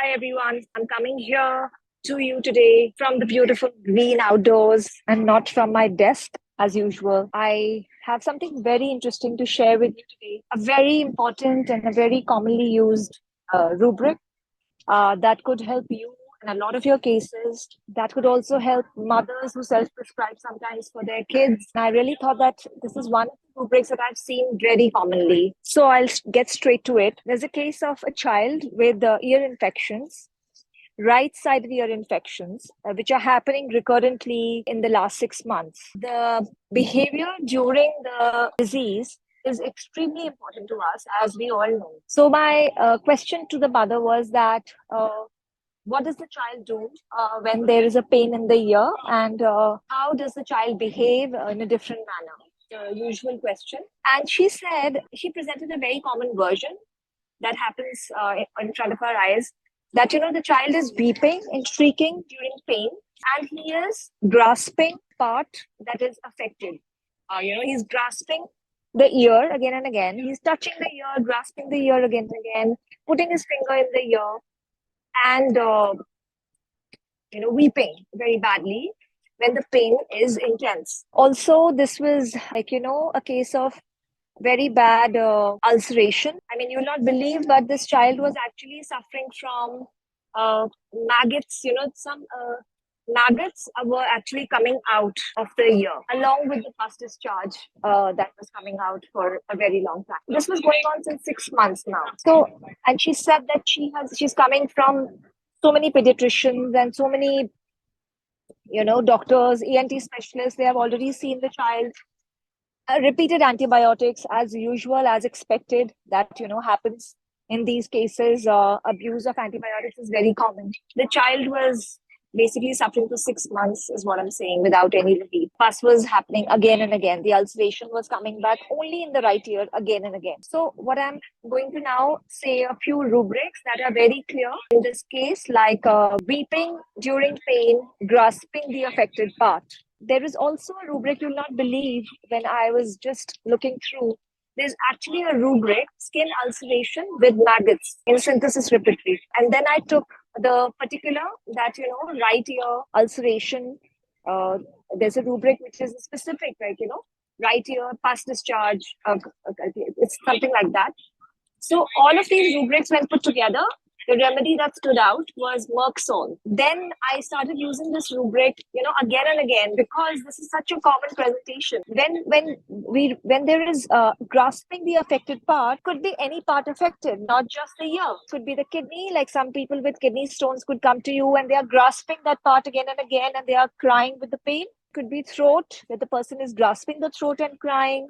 Hi everyone, I'm coming here to you today from the beautiful green outdoors and not from my desk as usual. I have something very interesting to share with you today. A very important and a very commonly used rubric that could help you in a lot of your cases. That could also help mothers who self prescribe sometimes for their kids. And I really thought that this is one of the rubrics that I've seen very commonly. So I'll get straight to it. There's a case of a child with ear infections, right sided ear infections, which are happening recurrently in the last 6 months. The behavior during the disease is extremely important to us, as we all know. So, my question to the mother was that what does the child do when there is a pain in the ear, and how does the child behave in a different manner? The usual question. And she said she presented a very common version that happens in front of our eyes, that the child is weeping and shrieking during pain, and he is grasping part that is affected. He's grasping the ear again and again. He's touching the ear, grasping the ear again and again, putting his finger in the ear, and weeping very badly when the pain is intense. Also, this was a case of very bad ulceration. I mean, you'll not believe, but this child was actually suffering from maggots. Some maggots were actually coming out of the ear, along with the pus discharge that was coming out for a very long time. This was going on since 6 months now. So, and she said that she's coming from so many pediatricians and so many, doctors, ENT specialists. They have already seen the child. Repeated antibiotics as usual, as expected, that happens in these cases. Abuse of antibiotics is very common. The child was basically suffering for 6 months, is what I'm saying, without any relief. Pus was happening again and again. The ulceration was coming back only in the right ear again and again. So what I'm going to now say, a few rubrics that are very clear in this case, like weeping during pain, grasping the affected part. There is also a rubric you'll not believe. When I was just looking through, there's actually a rubric, skin ulceration with maggots in synthesis repertory. And then I took the particular that, right ear ulceration. There's a rubric which is specific, right ear pus discharge. It's something like that. So all of these rubrics, when put together, the remedy that stood out was Merc Sol. Then I started using this rubric, again and again, because this is such a common presentation. When there is grasping the affected part, could be any part affected, not just the ear. Could be the kidney, like some people with kidney stones could come to you and they are grasping that part again and again and they are crying with the pain. Could be throat, that the person is grasping the throat and crying,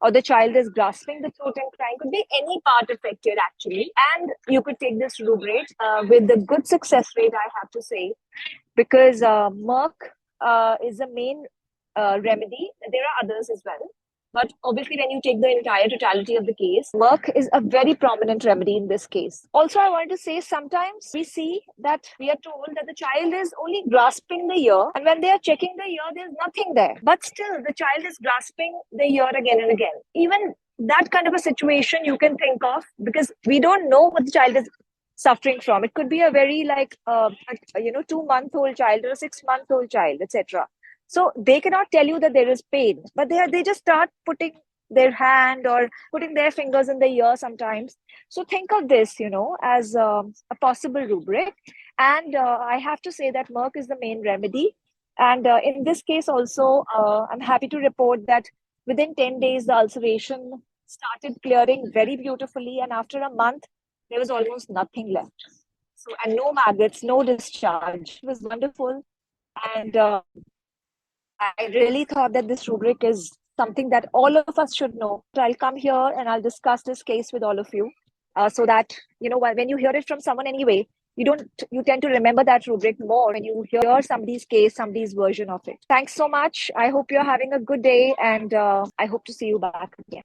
or the child is grasping the throat and crying. Could be any part affected, actually. And you could take this rubric with a good success rate, I have to say, because Merc is a main remedy. There are others as well. But obviously, when you take the entire totality of the case, Merc is a very prominent remedy in this case. Also, I wanted to say, sometimes we see that we are told that the child is only grasping the ear, and when they are checking the ear, there's nothing there. But still, the child is grasping the ear again and again. Even that kind of a situation you can think of, because we don't know what the child is suffering from. It could be a very 2-month-old child or a 6-month-old child, etc. So they cannot tell you that there is pain, but they just start putting their hand or putting their fingers in the ear sometimes. So think of this, as a possible rubric. And I have to say that Merc is the main remedy. And in this case also, I'm happy to report that within 10 days, the ulceration started clearing very beautifully. And after a month, there was almost nothing left. So, and no maggots, no discharge. It was wonderful. And I really thought that this rubric is something that all of us should know. So I'll come here and I'll discuss this case with all of you, so that, when you hear it from someone anyway, you tend to remember that rubric more when you hear somebody's case, somebody's version of it. Thanks so much. I hope you're having a good day, and I hope to see you back again.